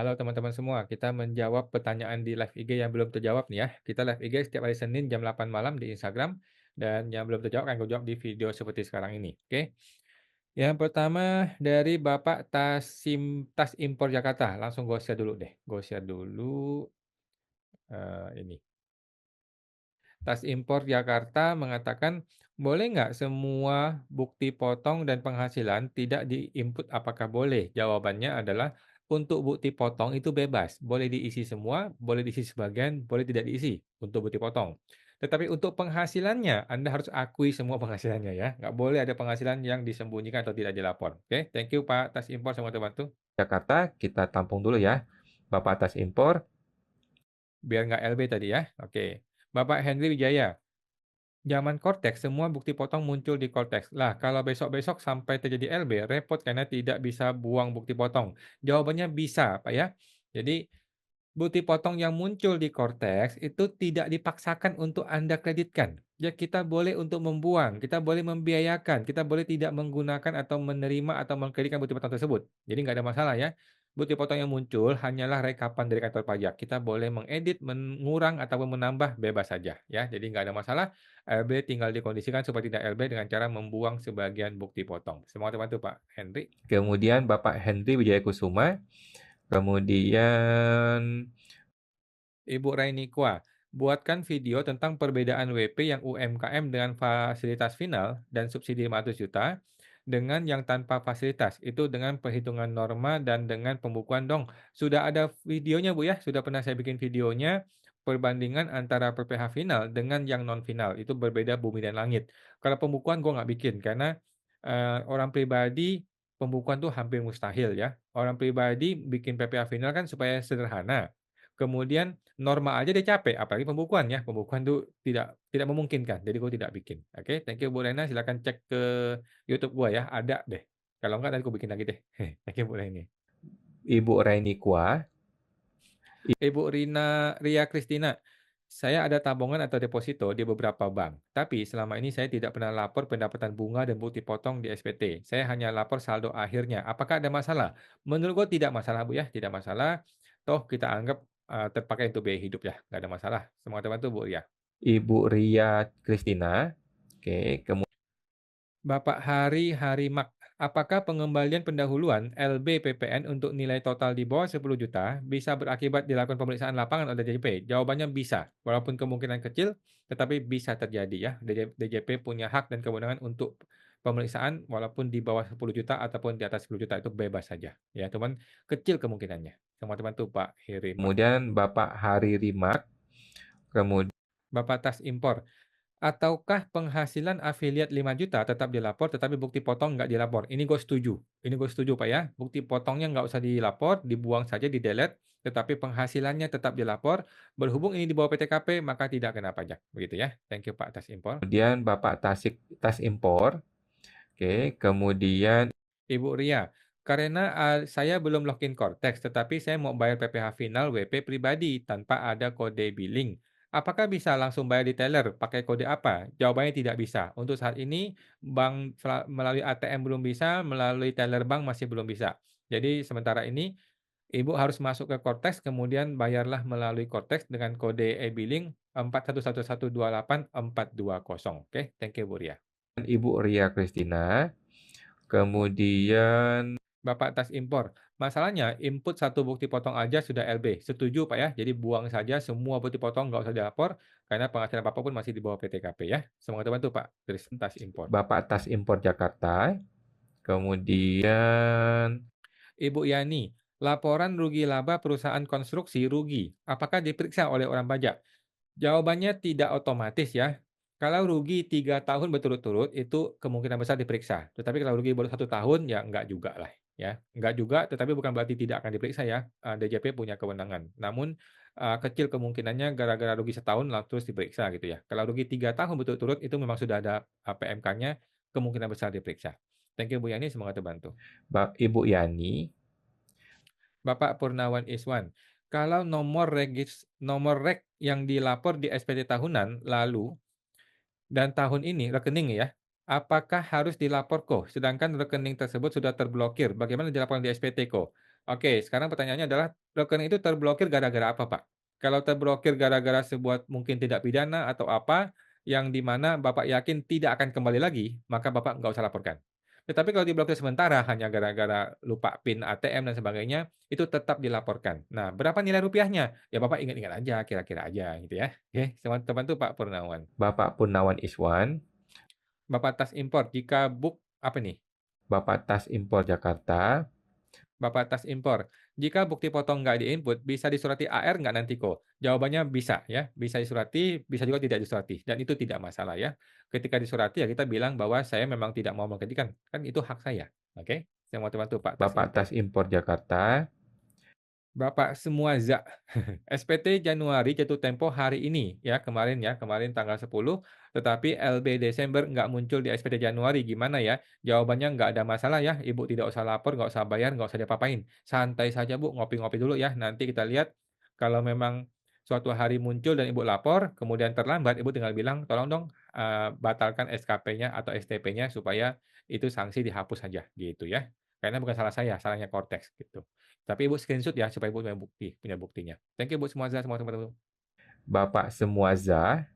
Halo teman-teman semua, kita menjawab pertanyaan di live IG yang belum terjawab nih ya. Kita live IG setiap hari Senin jam 8 malam di Instagram, dan yang belum terjawab akan gue jawab di video seperti sekarang ini. Oke. Yang pertama dari Bapak Tas Impor Jakarta. Langsung gue share dulu deh. Gue share dulu ini. Tas Impor Jakarta mengatakan, boleh nggak semua bukti potong dan penghasilan tidak di-input, apakah boleh? Jawabannya adalah, untuk bukti potong itu bebas. Boleh diisi semua, boleh diisi sebagian, boleh tidak diisi untuk bukti potong. Tetapi untuk penghasilannya, Anda harus akui semua penghasilannya ya. Nggak boleh ada penghasilan yang disembunyikan atau tidak dilapor. Oke, thank you Pak Tas Impor, semoga terbantu. Jakarta, kita tampung dulu ya. Bapak atas impor, Biar nggak LB tadi ya. Oke. Bapak Henry Wijaya. Zaman Cortex, semua bukti potong muncul di Cortex. Lah, kalau besok-besok sampai terjadi LB, repot karena tidak bisa buang bukti potong. Jawabannya bisa, Pak ya. Jadi, bukti potong yang muncul di Cortex itu tidak dipaksakan untuk Anda kreditkan. Ya, kita boleh untuk membuang, kita boleh membiayakan, kita boleh tidak menggunakan atau menerima atau mengkreditkan bukti potong tersebut. Jadi nggak ada masalah ya. Bukti potong yang muncul hanyalah rekapan dari kantor pajak. Kita boleh mengedit, mengurang, ataupun menambah bebas saja ya. Jadi nggak ada masalah. LB tinggal dikondisikan supaya tidak LB dengan cara membuang sebagian bukti potong. Semoga terbantu Pak Henry. kemudian Bapak Henry Wijaya Kusuma, kemudian Ibu Raini Kua, buatkan video tentang perbedaan WP yang UMKM dengan fasilitas final dan subsidi 500 juta dengan yang tanpa fasilitas. Itu dengan perhitungan norma dan dengan pembukuan dong. Sudah ada videonya Bu ya, sudah pernah saya bikin videonya, perbandingan antara PPh final dengan yang non final. Itu berbeda bumi dan langit. Kalau pembukuan gue nggak bikin karena orang pribadi pembukuan tuh hampir mustahil ya. Orang pribadi bikin PPh final kan supaya sederhana. Kemudian norma aja dia capek, apalagi pembukuan ya. Pembukuan tuh tidak memungkinkan, jadi gue tidak bikin. Oke, thank you Bu Rena, silakan cek ke YouTube gua ya, ada deh. Kalau enggak nanti gue bikin lagi deh. Thank you Bu Reni. Ibu Raini Kua. Ibu Ria Kristina, saya ada tabungan atau deposito di beberapa bank, tapi selama ini saya tidak pernah lapor pendapatan bunga dan bukti potong di SPT. Saya hanya lapor saldo akhirnya. Apakah ada masalah? Menurut gue tidak masalah Bu ya, tidak masalah. Toh kita anggap terpakai untuk biaya hidup ya, nggak ada masalah. Semoga teman-teman Bu Ria. Ibu Ria Kristina. Oke, Bapak Hari Harimak, apakah pengembalian pendahuluan LB PPN untuk nilai total di bawah 10 juta bisa berakibat dilakukan pemeriksaan lapangan oleh DJP? Jawabannya bisa, walaupun kemungkinan kecil, tetapi bisa terjadi ya. DJP punya hak dan kewenangan untuk pemeriksaan walaupun di bawah 10 juta ataupun di atas 10 juta itu bebas saja. Ya, teman kecil kemungkinannya. Teman-teman tuh Pak Hirimak. kemudian Bapak Hari Rimak, kemudian Bapak Tas Impor, ataukah penghasilan afiliat 5 juta tetap dilapor, tetapi bukti potong nggak dilapor? Ini gue setuju. Ini gue setuju, Pak ya. Bukti potongnya nggak usah dilapor, dibuang saja, di-delete, tetapi penghasilannya tetap dilapor. Berhubung ini di bawah PTKP, maka tidak kena pajak. Begitu ya. Thank you, Pak, atas impor. Bapak Tas Impor. Oke, kemudian Ibu Ria, karena saya belum login Cortex, tetapi saya mau bayar PPh final WP pribadi tanpa ada kode billing. Apakah bisa langsung bayar di teller? Pakai kode apa? Jawabannya tidak bisa. Untuk saat ini, bank melalui ATM belum bisa, melalui teller bank masih belum bisa. Jadi sementara ini, Ibu harus masuk ke Cortex, kemudian bayarlah melalui Cortex dengan kode e-billing 411128 420. Oke, thank you Bu Ria. Ibu Ria Kristina, kemudian Bapak tas impor. Masalahnya input satu bukti potong aja sudah LB. Setuju Pak ya? Jadi buang saja semua bukti potong, nggak usah dilapor, karena penghasilan Bapak pun masih di bawah PTKP ya. Semoga terbantu Pak, dari tas impor. Bapak Tas Impor Jakarta, kemudian Ibu Yani, laporan rugi laba perusahaan konstruksi rugi. Apakah diperiksa oleh orang pajak? Jawabannya tidak otomatis ya. Kalau rugi 3 tahun berturut-turut itu kemungkinan besar diperiksa. Tetapi kalau rugi baru 1 tahun ya enggak juga lah ya. Enggak juga, tetapi bukan berarti tidak akan diperiksa ya. DJP punya kewenangan. Namun kecil kemungkinannya gara-gara rugi setahun lalu terus diperiksa gitu ya. Kalau rugi 3 tahun berturut-turut itu memang sudah ada PMK-nya, kemungkinan besar diperiksa. Thank you Bu Yani, semoga terbantu. Ibu Yani. Bapak Purnawan Iswan, kalau nomor rek yang dilapor di SPT tahunan lalu dan tahun ini rekening ya, apakah harus dilapor kok? Sedangkan rekening tersebut sudah terblokir. Bagaimana dilaporkan di SPT kok? Oke, sekarang pertanyaannya adalah rekening itu terblokir gara-gara apa, Pak? Kalau terblokir gara-gara sebuah mungkin tindak pidana atau apa, yang di mana Bapak yakin tidak akan kembali lagi, maka Bapak nggak usah laporkan. Tetapi kalau diblokir sementara hanya gara-gara lupa PIN ATM dan sebagainya, itu tetap dilaporkan. Nah, berapa nilai rupiahnya? Ya Bapak ingat-ingat aja, kira-kira aja gitu ya. Oke, selamat terbantu Pak Purnawan. Bapak Purnawan Iswan, Bapak tas impor, jika apa nih? Bapak Tas Impor Jakarta, Bapak tas impor. Jika bukti potong nggak di-input, bisa disurati AR nggak nanti kok? Jawabannya bisa ya, bisa disurati, bisa juga tidak disurati, dan itu tidak masalah ya. Ketika disurati ya kita bilang bahwa saya memang tidak mau menggantikan, kan itu hak saya. Oke, saya mau bantu Pak tas Bapak Tas impor. Impor Jakarta, Bapak semua SPT Januari jatuh tempo hari ini ya, kemarin tanggal 10, tetapi LB Desember nggak muncul di SPT Januari, gimana ya? Jawabannya nggak ada masalah ya, Ibu tidak usah lapor, nggak usah bayar, nggak usah diapa-apain. Santai saja Bu, ngopi-ngopi dulu ya, nanti kita lihat kalau memang suatu hari muncul dan Ibu lapor, kemudian terlambat, Ibu tinggal bilang, "Tolong dong, batalkan SKP-nya atau STP-nya supaya itu sanksi dihapus saja," gitu ya. Karena bukan salah saya, salahnya Kortex gitu. Tapi Ibu screenshot ya supaya Ibu punya buktinya. Thank you Bu semuanya, semua teman-teman. Bapak Semuaza,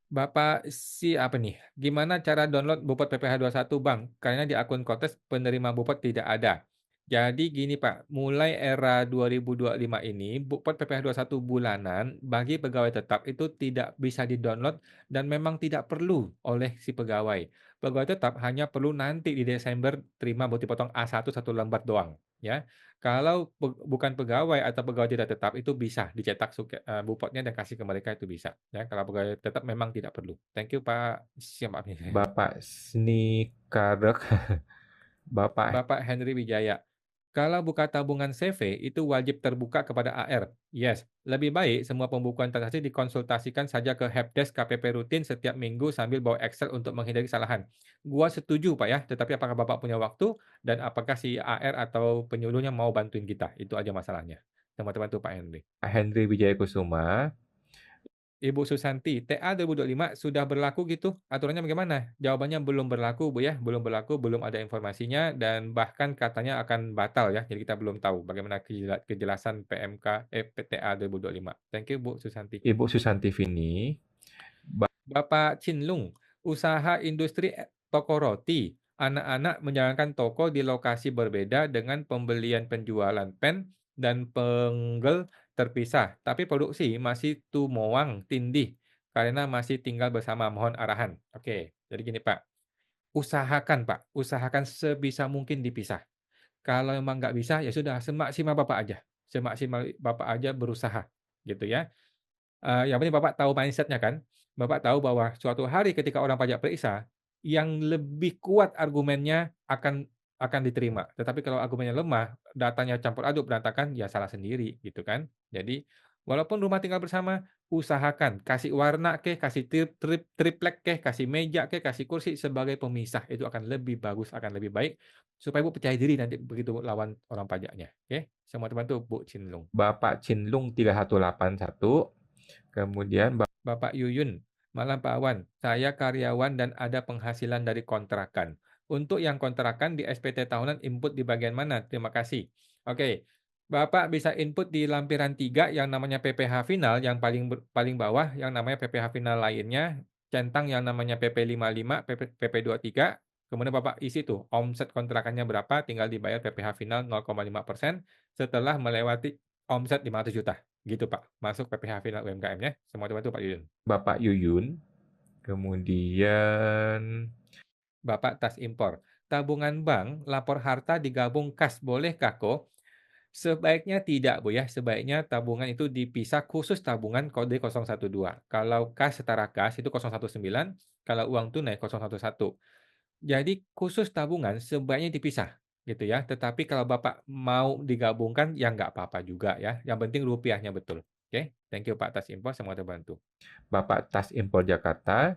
Bapak si apa nih, gimana cara download Bupot PPh 21 Bang? Karena di akun Kotes penerima Bupot tidak ada. Jadi gini Pak, mulai era 2025 ini, Bupot PPh 21 bulanan bagi pegawai tetap itu tidak bisa di-download dan memang tidak perlu oleh si pegawai. Pegawai tetap hanya perlu nanti di Desember terima bukti potong A1 satu lembar doang, ya. Kalau bukan pegawai atau pegawai tidak tetap itu bisa dicetak Bupotnya dan kasih ke mereka itu bisa, ya. Kalau pegawai tetap memang tidak perlu. Thank you Pak, siapa nih? Bapak Snikarek, Bapak Bapak Henry Wijaya. Kalau buka tabungan CV itu wajib terbuka kepada AR. Yes, lebih baik semua pembukuan transaksi dikonsultasikan saja ke helpdesk KPP rutin setiap minggu sambil bawa Excel untuk menghindari kesalahan. Gua setuju Pak ya, tetapi apakah Bapak punya waktu dan apakah si AR atau penyuluhnya mau bantuin kita? Itu aja masalahnya. Teman-teman tuh Pak Henry. Henry Wijaya Kusuma, Ibu Susanti, TA 2025 sudah berlaku gitu? Aturannya bagaimana? Jawabannya belum berlaku, Bu, ya. Belum berlaku, belum ada informasinya, dan bahkan katanya akan batal ya. Jadi kita belum tahu bagaimana kejelasan PMK, PTA 2025. Thank you, Bu Susanti. Ibu Susanti Vini, Bapak Chinlung, usaha industri toko roti. Anak-anak menjalankan toko di lokasi berbeda dengan pembelian penjualan pen dan penggel terpisah, tapi produksi masih tumoang tindih karena masih tinggal bersama. Mohon arahan. Oke, jadi gini Pak, usahakan sebisa mungkin dipisah. Kalau memang nggak bisa, ya sudah semaksimal Bapak aja, semaksimal Bapak aja berusaha, gitu ya. Yang penting Bapak tahu mindset-nya kan. Bapak tahu bahwa suatu hari ketika orang pajak periksa, yang lebih kuat argumennya akan diterima. Tetapi kalau argumennya lemah, datanya campur aduk, berantakan, ya salah sendiri, gitu kan. Jadi, walaupun rumah tinggal bersama, usahakan kasih warna kek, kasih triplek kek, kasih meja kek, kasih kursi sebagai pemisah. Itu akan lebih bagus, akan lebih baik, supaya Ibu percaya diri nanti begitu lawan orang pajaknya, oke. Semua terbantu Bu Cinlung. Bapak Cinlung 3181, kemudian Bapak Yuyun, malam Pak Awan. Saya karyawan dan ada penghasilan dari kontrakan. Untuk yang kontrakan di SPT tahunan input di bagian mana? Terima kasih. Oke, Bapak bisa input di lampiran 3 yang namanya PPh final yang paling bawah yang namanya PPh final lainnya, centang yang namanya PP55, PP 23. Kemudian Bapak isi tuh omset kontrakannya berapa, tinggal dibayar PPh final 0,5% setelah melewati omset 500 juta. Gitu Pak, masuk PPh final UMKM ya. Semua dibantu Pak Yuyun. Bapak Yuyun, kemudian Bapak tas impor. Tabungan bank, lapor harta digabung kas, bolehkah kok? Sebaiknya tidak Bu ya, sebaiknya tabungan itu dipisah khusus tabungan kode 012. Kalau kas setara kas itu 019, kalau uang tunai 011. Jadi khusus tabungan sebaiknya dipisah gitu ya. Tetapi kalau Bapak mau digabungkan ya nggak apa-apa juga ya. Yang penting rupiahnya betul. Oke, thank you Pak tas impor, semoga terbantu. Bapak Tas Impor Jakarta,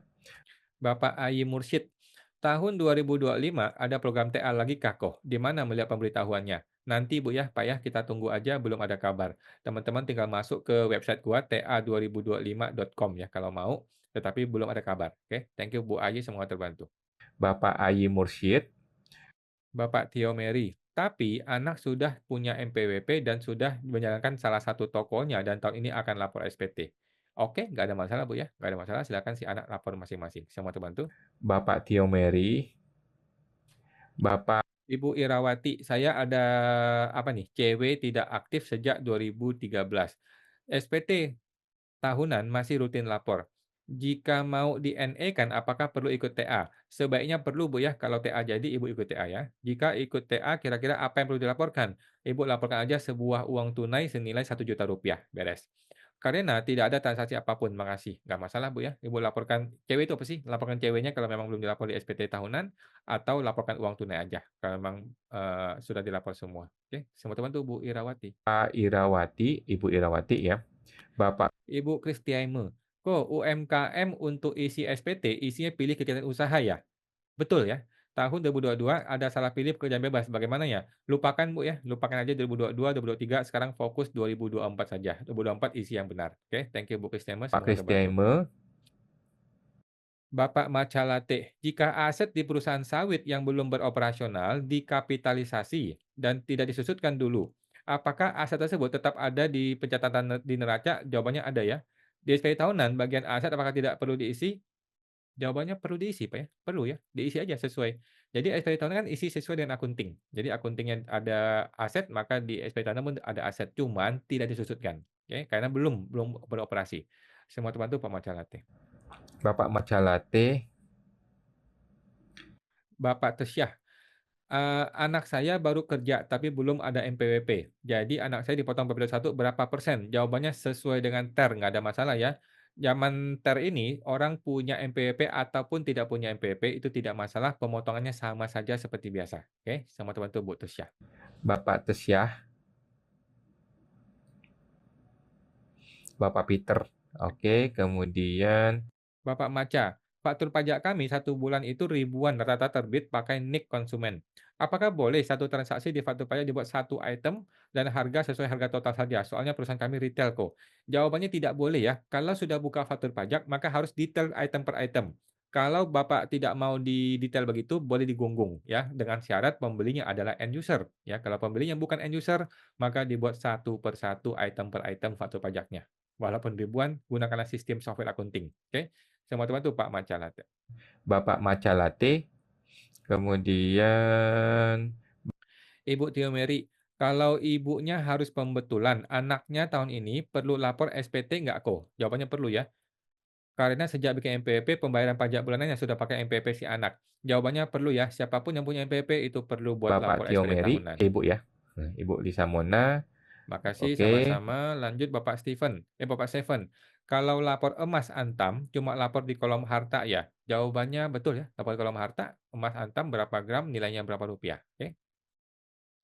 Bapak Ayi Mursyid, tahun 2025 ada program TA lagi kah kok? Di mana melihat pemberitahuannya? Nanti Bu ya, Pak ya, kita tunggu aja, belum ada kabar. Teman-teman tinggal masuk ke website gua ta2025.com ya kalau mau, tetapi belum ada kabar. Oke, thank you Bu Ayi, semoga terbantu. Bapak Ayi Mursyid, Bapak Tio Mary, Tapi anak sudah punya NPWP dan sudah menjalankan salah satu tokonya dan tahun ini akan lapor SPT. Oke, nggak ada masalah, Bu, ya, nggak ada masalah, silakan si anak lapor masing-masing. Saya mau bantu. Bapak Tio Mary, Bapak Ibu Irawati, saya ada apa nih, cewek tidak aktif sejak 2013. SPT tahunan masih rutin lapor. Jika mau di-NE kan apakah perlu ikut TA? Sebaiknya perlu, Bu, ya, kalau TA jadi Ibu ikut TA ya. Jika ikut TA kira-kira apa yang perlu dilaporkan? Ibu laporkan aja sebuah uang tunai senilai Rp1.000.000, beres. Karena tidak ada transaksi apapun, makasih. Nggak masalah, Bu, ya. Ibu laporkan cewek itu apa sih? Laporkan ceweknya kalau memang belum dilapor di SPT tahunan, atau laporkan uang tunai aja kalau memang, sudah dilapor semua. Oke, semua teman tuh Bu Irawati. Irawati, Ibu Irawati ya. Bapak Ibu Kristiaime, kok UMKM untuk isi SPT, isinya pilih kegiatan usaha ya? Betul ya? Tahun 2022 ada salah pilih pekerjaan bebas, bagaimana ya? Lupakan Bu ya, lupakan aja 2022, 2023, sekarang fokus 2024 saja. 2024 isi yang benar. Oke, thank you Bu Kristiaime, semoga terbantu. Kristiaime, Bapak Macalate, jika aset di perusahaan sawit yang belum beroperasional dikapitalisasi dan tidak disusutkan dulu, apakah aset tersebut tetap ada di pencatatan di neraca? Jawabannya ada ya. Di SPT tahunan, bagian aset apakah tidak perlu diisi? Jawabannya perlu diisi, Pak ya. Perlu ya, diisi aja sesuai. Jadi SPT tahunan kan isi sesuai dengan akunting. Jadi akuntingnya ada aset, maka di SPT tahunan pun ada aset, cuman tidak disusutkan. Oke, karena belum belum beroperasi. Semua terbantu Pak Macalate. Bapak Macalate, Bapak Tesyah, anak saya baru kerja tapi belum ada NPWP. Jadi anak saya dipotong PP21 berapa persen? Jawabannya sesuai dengan TER, nggak ada masalah ya. Zaman TER ini orang punya NPWP ataupun tidak punya NPWP itu tidak masalah, pemotongannya sama saja seperti biasa. Oke, sama teman-teman Bu Tusyah. Bapak Tesyah, Bapak Peter. Oke, kemudian Bapak Maca, faktur pajak kami satu bulan itu ribuan rata-rata terbit pakai NIK konsumen. Apakah boleh satu transaksi di faktur pajak dibuat satu item dan harga sesuai harga total saja? Soalnya perusahaan kami retail kok. Jawabannya tidak boleh ya. Kalau sudah buka faktur pajak, maka harus detail item per item. Kalau Bapak tidak mau di detail begitu, boleh digunggung ya, dengan syarat pembelinya adalah end user. Ya, kalau pembelinya bukan end user, maka dibuat satu per satu item per item faktur pajaknya. Walaupun ribuan, gunakanlah sistem software accounting. Oke? Sama teman tuh Pak Macalate. Bapak Macalate, kemudian Ibu Tio Mary, kalau ibunya harus pembetulan, anaknya tahun ini perlu lapor SPT nggak kok? Jawabannya perlu ya. Karena sejak bikin NPWP, pembayaran pajak bulanannya sudah pakai NPWP si anak. Jawabannya perlu ya. Siapapun yang punya NPWP itu perlu buat Bapak lapor Tio SPT Mary, tahunan. Ibu ya. Ibu Lisa Mona. Makasih, Oke, sama-sama. Lanjut Bapak Steven. Bapak Steven. Kalau lapor emas antam, cuma lapor di kolom harta ya? Jawabannya betul ya. Lapor di kolom harta, emas antam berapa gram, nilainya berapa rupiah. Oke,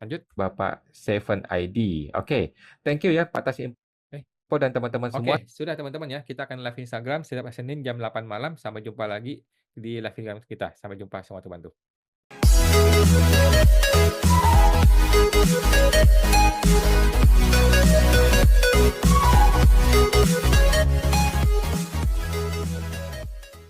lanjut. Bapak Seven ID. Oke, thank you ya Pak atas Eh, info dan teman-teman semua. Oke, sudah teman-teman ya. Kita akan live Instagram setiap Senin jam 8 malam. Sampai jumpa lagi di live Instagram kita. Sampai jumpa semua teman-teman.